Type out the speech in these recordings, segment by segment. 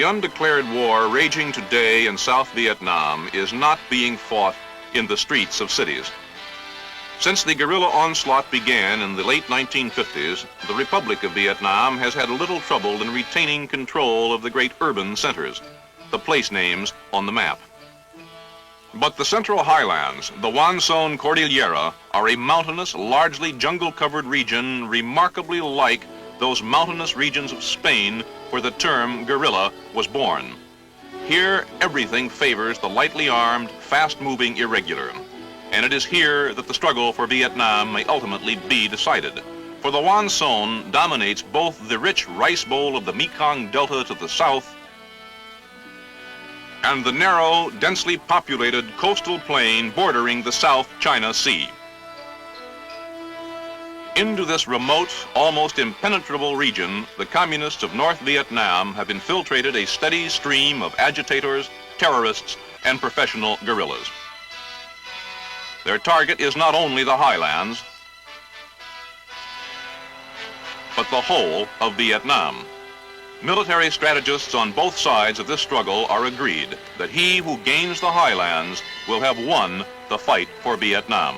undeclared war raging today in South Vietnam is not being fought in the streets of cities. Since the guerrilla onslaught began in the late 1950s, the Republic of Vietnam has had a little trouble in retaining control of the great urban centers, the place names on the map. But the Central Highlands, the Van Son Cordillera, are a mountainous, largely jungle-covered region remarkably like those mountainous regions of Spain where the term guerrilla was born. Here, everything favors the lightly armed, fast-moving irregular. And it is here that the struggle for Vietnam may ultimately be decided. For the Van Son dominates both the rich rice bowl of the Mekong Delta to the south and the narrow, densely populated coastal plain bordering the South China Sea. Into this remote, almost impenetrable region, the communists of North Vietnam have infiltrated a steady stream of agitators, terrorists, and professional guerrillas. Their target is not only the highlands, but the whole of Vietnam. Military strategists on both sides of this struggle are agreed that he who gains the highlands will have won the fight for Vietnam.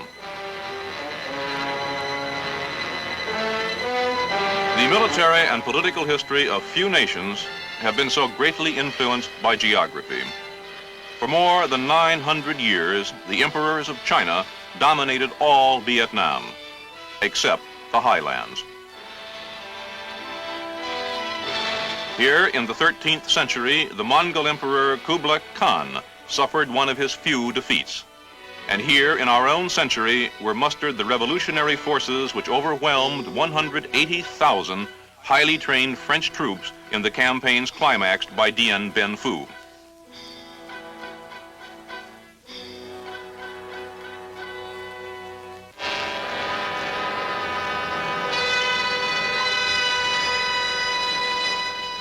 The military and political history of few nations have been so greatly influenced by geography. For more than 900 years, the emperors of China dominated all Vietnam, except the highlands. Here in the 13th century, the Mongol Emperor Kublai Khan suffered one of his few defeats. And here in our own century were mustered the revolutionary forces which overwhelmed 180,000 highly trained French troops in the campaigns climaxed by Dien Bien Phu.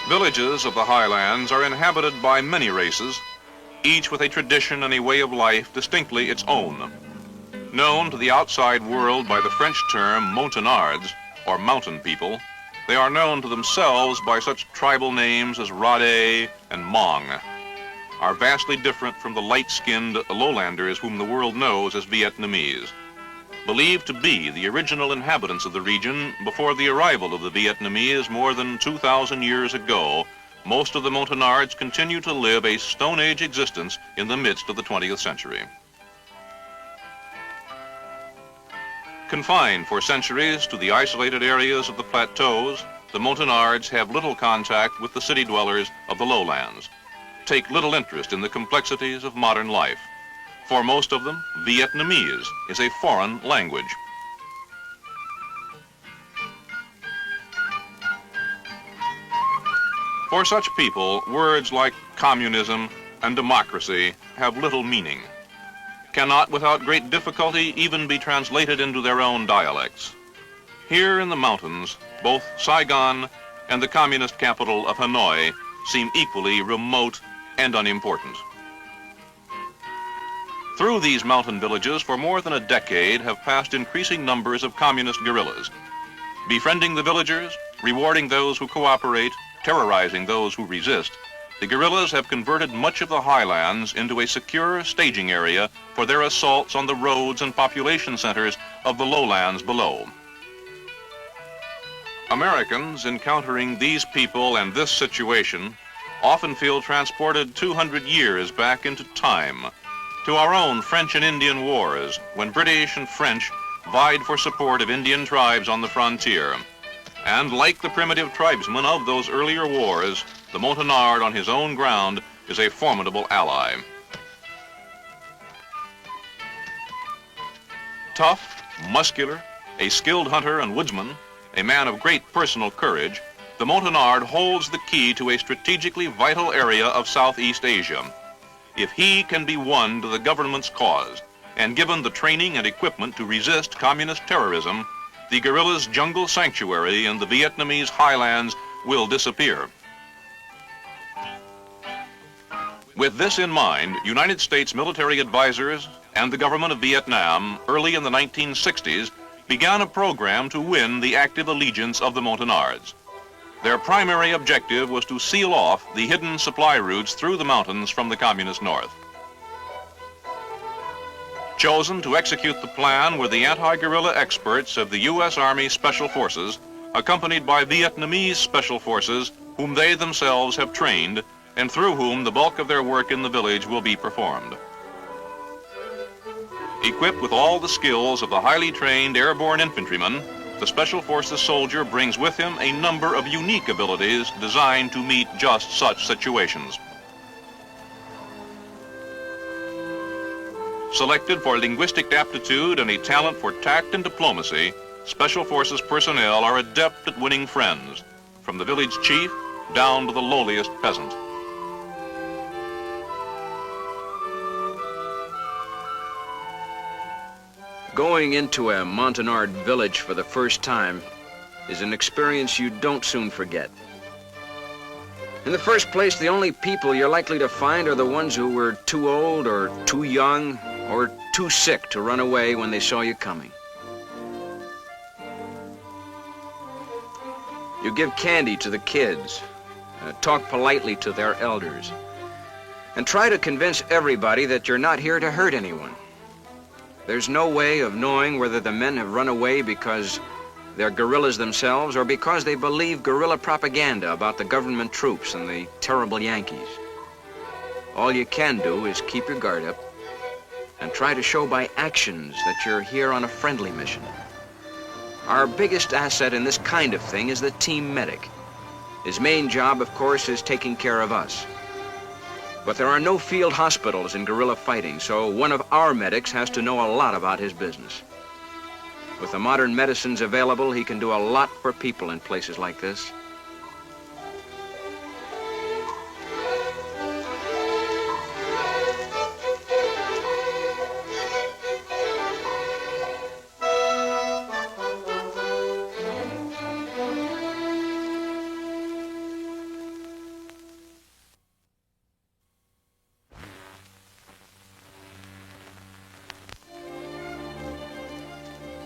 Villages of the highlands are inhabited by many races, each with a tradition and a way of life distinctly its own. Known to the outside world by the French term Montagnards, or mountain people, they are known to themselves by such tribal names as Rade and Hmong, are vastly different from the light-skinned lowlanders whom the world knows as Vietnamese. Believed to be the original inhabitants of the region before the arrival of the Vietnamese more than 2,000 years ago, most of the Montagnards continue to live a Stone Age existence in the midst of the 20th century. Confined for centuries to the isolated areas of the plateaus, the Montagnards have little contact with the city dwellers of the lowlands, take little interest in the complexities of modern life. For most of them, Vietnamese is a foreign language. For such people, words like communism and democracy have little meaning, cannot without great difficulty even be translated into their own dialects. Here in the mountains, both Saigon and the communist capital of Hanoi seem equally remote and unimportant. Through these mountain villages for more than a decade have passed increasing numbers of communist guerrillas, befriending the villagers, rewarding those who cooperate, terrorizing those who resist. The guerrillas have converted much of the highlands into a secure staging area for their assaults on the roads and population centers of the lowlands below. Americans encountering these people and this situation often feel transported 200 years back into time, to our own French and Indian wars, when British and French vied for support of Indian tribes on the frontier. And like the primitive tribesmen of those earlier wars, the Montagnard on his own ground is a formidable ally. Tough, muscular, a skilled hunter and woodsman, a man of great personal courage, the Montagnard holds the key to a strategically vital area of Southeast Asia. If he can be won to the government's cause and given the training and equipment to resist communist terrorism, the guerrillas' jungle sanctuary in the Vietnamese highlands will disappear. With this in mind, United States military advisors and the government of Vietnam early in the 1960s began a program to win the active allegiance of the Montagnards. Their primary objective was to seal off the hidden supply routes through the mountains from the communist north. Chosen to execute the plan were the anti-guerrilla experts of the U.S. Army Special Forces, accompanied by Vietnamese Special Forces, whom they themselves have trained, and through whom the bulk of their work in the village will be performed. Equipped with all the skills of the highly trained airborne infantryman, the Special Forces soldier brings with him a number of unique abilities designed to meet just such situations. Selected for linguistic aptitude and a talent for tact and diplomacy, Special Forces personnel are adept at winning friends, from the village chief down to the lowliest peasant. Going into a Montagnard village for the first time is an experience you don't soon forget. In the first place, the only people you're likely to find are the ones who were too old or too young or too sick to run away when they saw you coming. You give candy to the kids, talk politely to their elders, and try to convince everybody that you're not here to hurt anyone. There's no way of knowing whether the men have run away because they're guerrillas themselves or because they believe guerrilla propaganda about the government troops and the terrible Yankees. All you can do is keep your guard up and try to show by actions that you're here on a friendly mission. Our biggest asset in this kind of thing is the team medic. His main job, of course, is taking care of us. But there are no field hospitals in guerrilla fighting, so one of our medics has to know a lot about his business. With the modern medicines available, he can do a lot for people in places like this.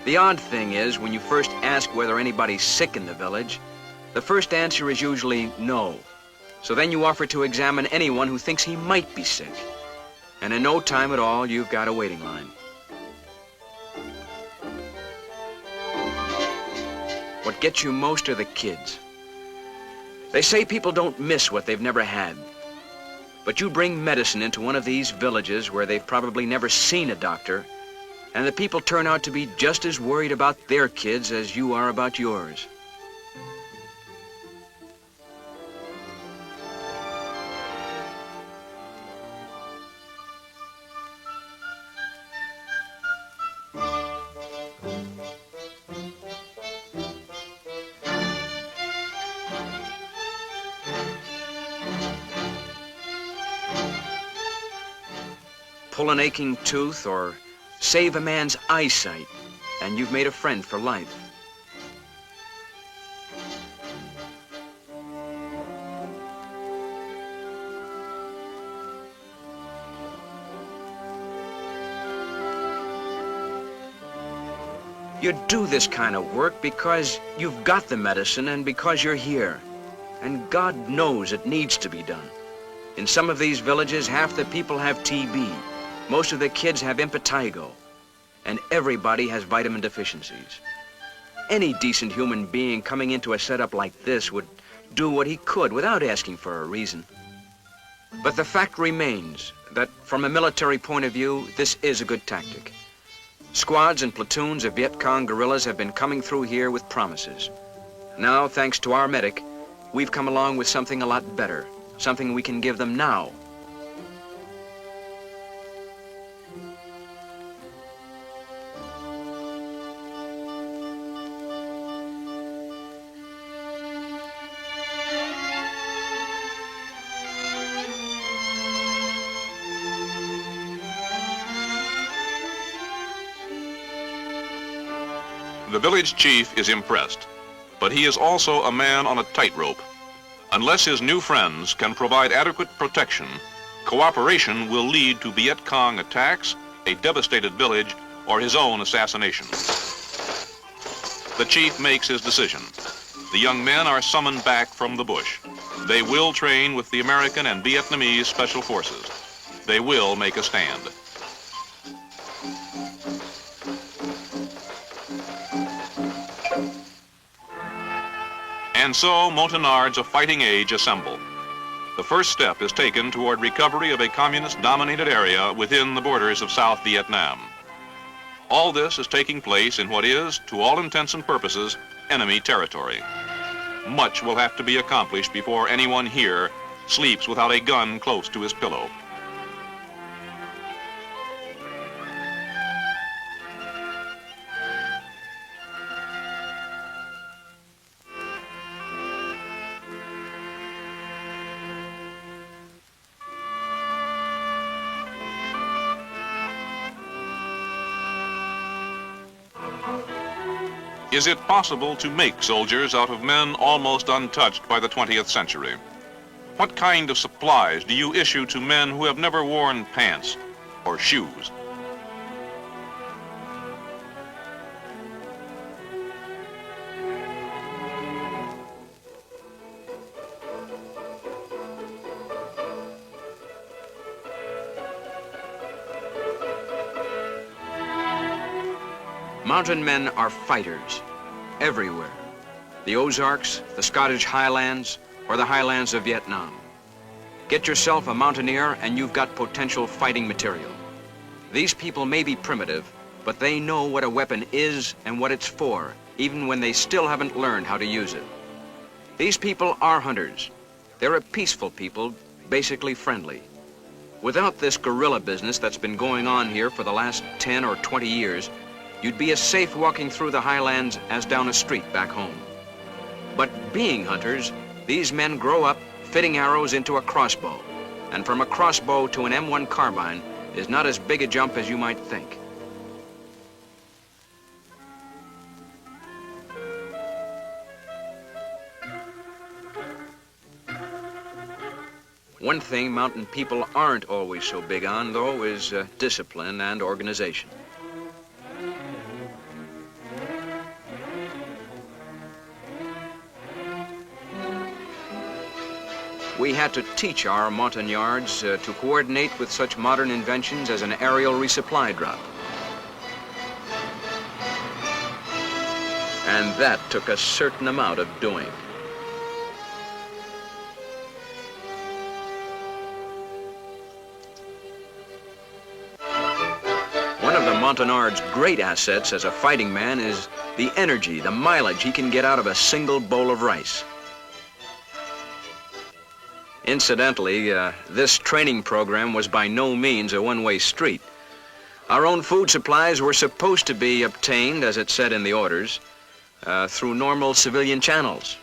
The odd thing is, when you first ask whether anybody's sick in the village, the first answer is usually no. So then you offer to examine anyone who thinks he might be sick. And in no time at all, you've got a waiting line. What gets you most are the kids. They say people don't miss what they've never had. But you bring medicine into one of these villages where they've probably never seen a doctor, and the people turn out to be just as worried about their kids as you are about yours. Pull an aching tooth or save a man's eyesight, and you've made a friend for life. You do this kind of work because you've got the medicine and because you're here. And God knows it needs to be done. In some of these villages, half the people have TB. Most of the kids have impetigo, and everybody has vitamin deficiencies. Any decent human being coming into a setup like this would do what he could without asking for a reason. But the fact remains that from a military point of view, this is a good tactic. Squads and platoons of Viet Cong guerrillas have been coming through here with promises. Now, thanks to our medic, we've come along with something a lot better, something we can give them now. The village chief is impressed, but he is also a man on a tightrope. Unless his new friends can provide adequate protection, cooperation will lead to Viet Cong attacks, a devastated village, or his own assassination. The chief makes his decision. the young men are summoned back from the bush. They will train with the American and Vietnamese Special Forces. They will make a stand. And so Montagnards of fighting age assemble. The first step is taken toward recovery of a communist-dominated area within the borders of South Vietnam. All this is taking place in what is, to all intents and purposes, enemy territory. Much will have to be accomplished before anyone here sleeps without a gun close to his pillow. Is it possible to make soldiers out of men almost untouched by the 20th century? What kind of supplies do you issue to men who have never worn pants or shoes? Mountain men are fighters everywhere. The Ozarks, the Scottish Highlands, or the Highlands of Vietnam. Get yourself a mountaineer and you've got potential fighting material. These people may be primitive, but they know what a weapon is and what it's for, even when they still haven't learned how to use it. These people are hunters. They're a peaceful people, basically friendly. Without this guerrilla business that's been going on here for the last 10 or 20 years, you'd be as safe walking through the highlands as down a street back home. But being hunters, these men grow up fitting arrows into a crossbow, and from a crossbow to an M1 carbine is not as big a jump as you might think. One thing mountain people aren't always so big on, though, is discipline and organization. We had to teach our Montagnards to coordinate with such modern inventions as an aerial resupply drop. And that took a certain amount of doing. One of the Montagnards' great assets as a fighting man is the energy, the mileage he can get out of a single bowl of rice. Incidentally, this training program was by no means a one-way street. Our own food supplies were supposed to be obtained, as it said in the orders, through normal civilian channels.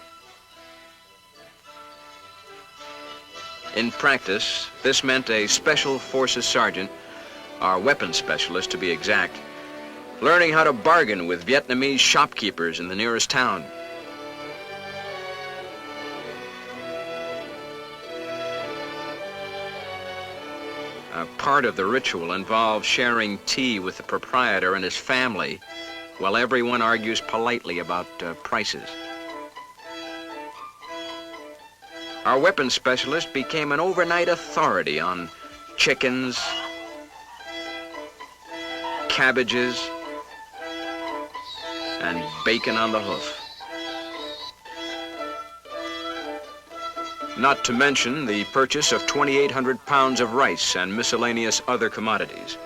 In practice, this meant a Special Forces sergeant, our weapons specialist to be exact, learning how to bargain with Vietnamese shopkeepers in the nearest town. Part of the ritual involves sharing tea with the proprietor and his family while everyone argues politely about prices. Our weapons specialist became an overnight authority on chickens, cabbages, and bacon on the hoof. Not to mention the purchase of 2,800 pounds of rice and miscellaneous other commodities.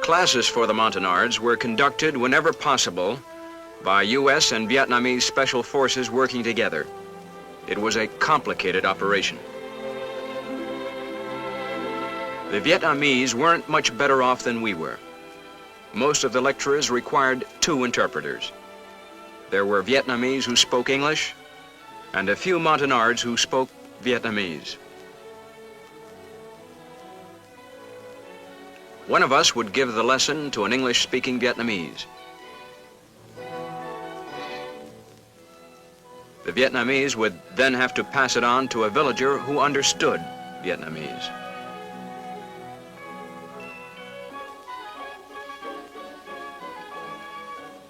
Classes for the Montagnards were conducted whenever possible by U.S. and Vietnamese special forces working together. It was a complicated operation. The Vietnamese weren't much better off than we were. Most of the lecturers required 2 interpreters. There were Vietnamese who spoke English, and a few Montagnards who spoke Vietnamese. One of us would give the lesson to an English-speaking Vietnamese. The Vietnamese would then have to pass it on to a villager who understood Vietnamese.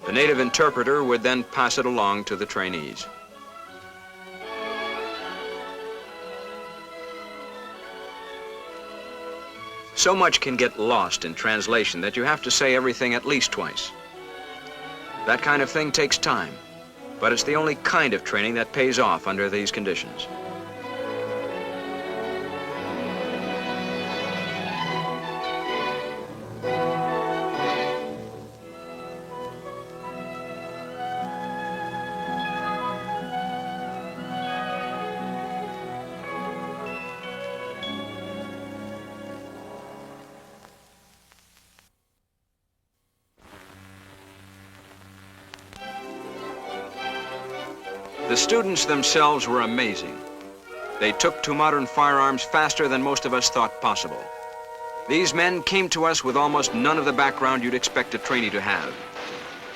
The native interpreter would then pass it along to the trainees. So much can get lost in translation that you have to say everything at least twice. That kind of thing takes time, but it's the only kind of training that pays off under these conditions. The students themselves were amazing. They took to modern firearms faster than most of us thought possible. These men came to us with almost none of the background you'd expect a trainee to have.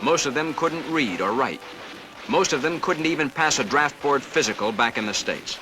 Most of them couldn't read or write. Most of them couldn't even pass a draft board physical back in the States.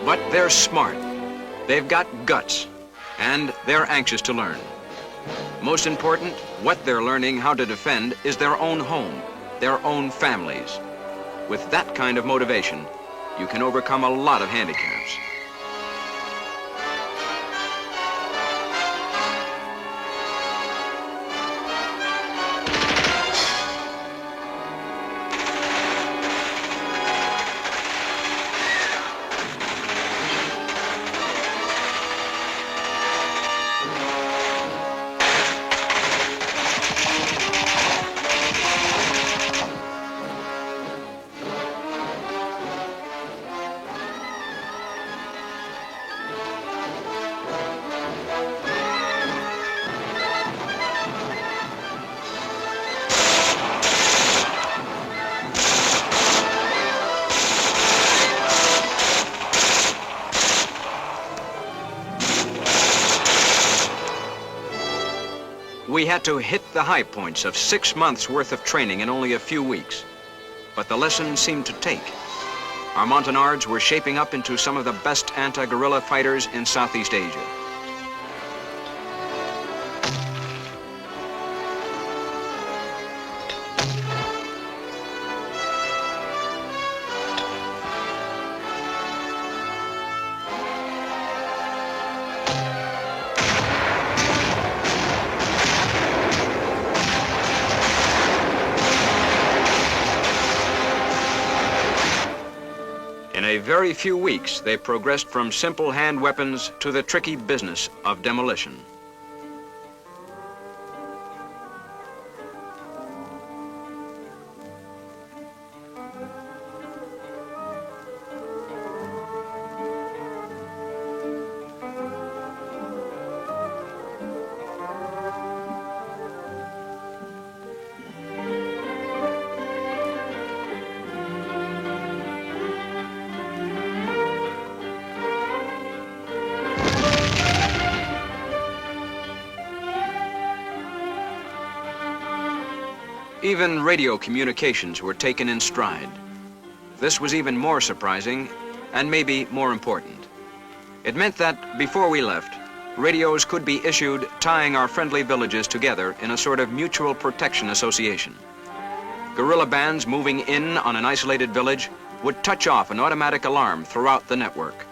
But they're smart, they've got guts, and they're anxious to learn. Most important, what they're learning how to defend is their own home, their own families. With that kind of motivation, you can overcome a lot of handicaps. We had to hit the high points of 6 months worth of training in only a few weeks. But the lesson seemed to take. Our Montagnards were shaping up into some of the best anti-guerrilla fighters in Southeast Asia. In a very few weeks, they progressed from simple hand weapons to the tricky business of demolition. Even radio communications were taken in stride. This was even more surprising and maybe more important. It meant that before we left, radios could be issued tying our friendly villages together in a sort of mutual protection association. Guerrilla bands moving in on an isolated village would touch off an automatic alarm throughout the network.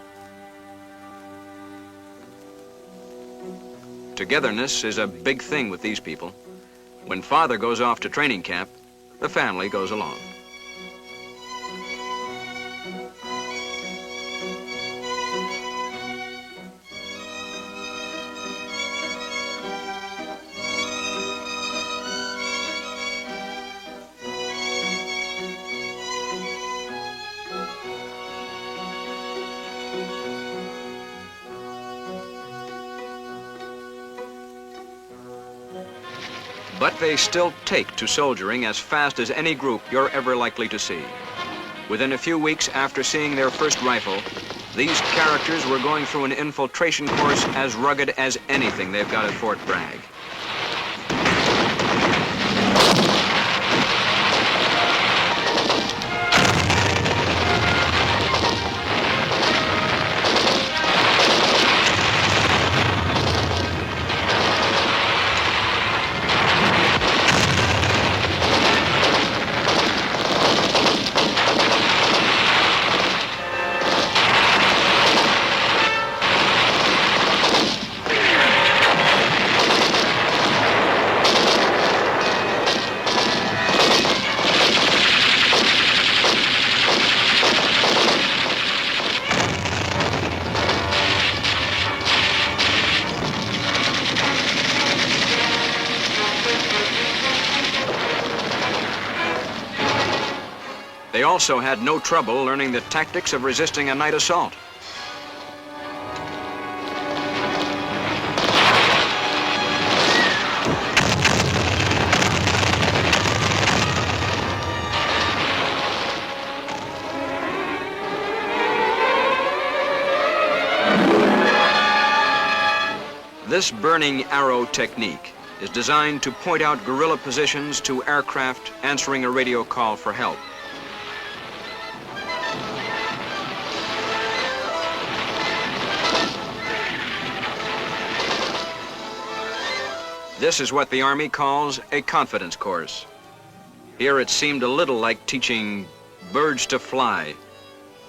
Togetherness is a big thing with these people. When father goes off to training camp, the family goes along. But they still take to soldiering as fast as any group you're ever likely to see. Within a few weeks after seeing their first rifle, these characters were going through an infiltration course as rugged as anything they've got at Fort Bragg. They also had no trouble learning the tactics of resisting a night assault. This burning arrow technique is designed to point out guerrilla positions to aircraft answering a radio call for help. This is what the Army calls a confidence course. Here it seemed a little like teaching birds to fly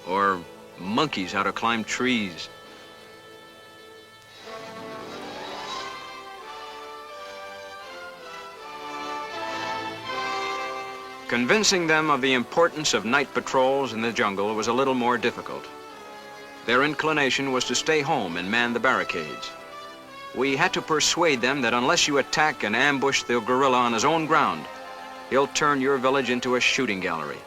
or monkeys how to climb trees. Convincing them of the importance of night patrols in the jungle was a little more difficult. Their inclination was to stay home and man the barricades. We had to persuade them that unless you attack and ambush the guerrilla on his own ground, he'll turn your village into a shooting gallery.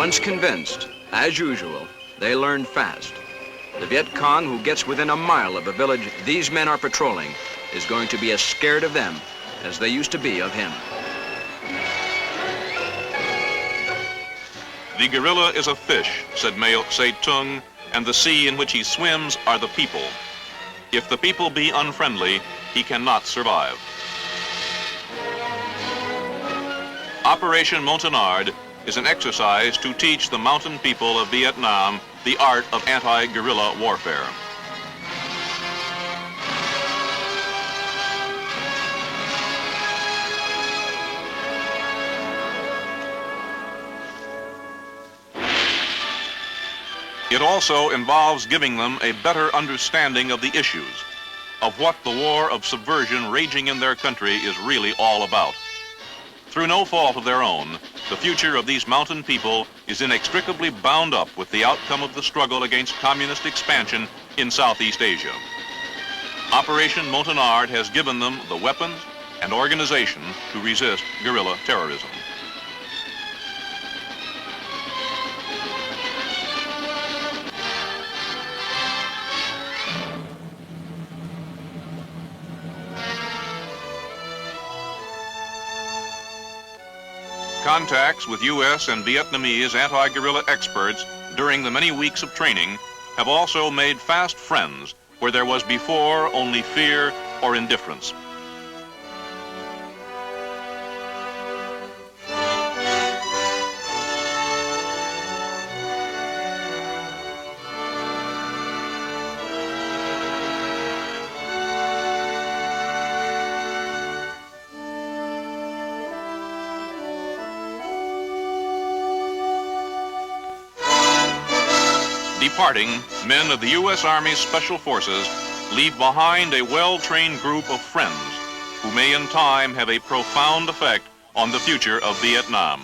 Once convinced, as usual, they learn fast. The Viet Cong who gets within a mile of a village these men are patrolling is going to be as scared of them as they used to be of him. The guerrilla is a fish, said Mao Zedong, and the sea in which he swims are the people. If the people be unfriendly, he cannot survive. Operation Montagnards is an exercise to teach the mountain people of Vietnam the art of anti-guerrilla warfare. It also involves giving them a better understanding of the issues, of what the war of subversion raging in their country is really all about. Through no fault of their own, the future of these mountain people is inextricably bound up with the outcome of the struggle against communist expansion in Southeast Asia. Operation Montagnards has given them the weapons and organization to resist guerrilla terrorism. Contacts with U.S. and Vietnamese anti-guerrilla experts during the many weeks of training have also made fast friends where there was before only fear or indifference. departing, men of the U.S. Army Special Forces leave behind a well-trained group of friends who may in time have a profound effect on the future of Vietnam.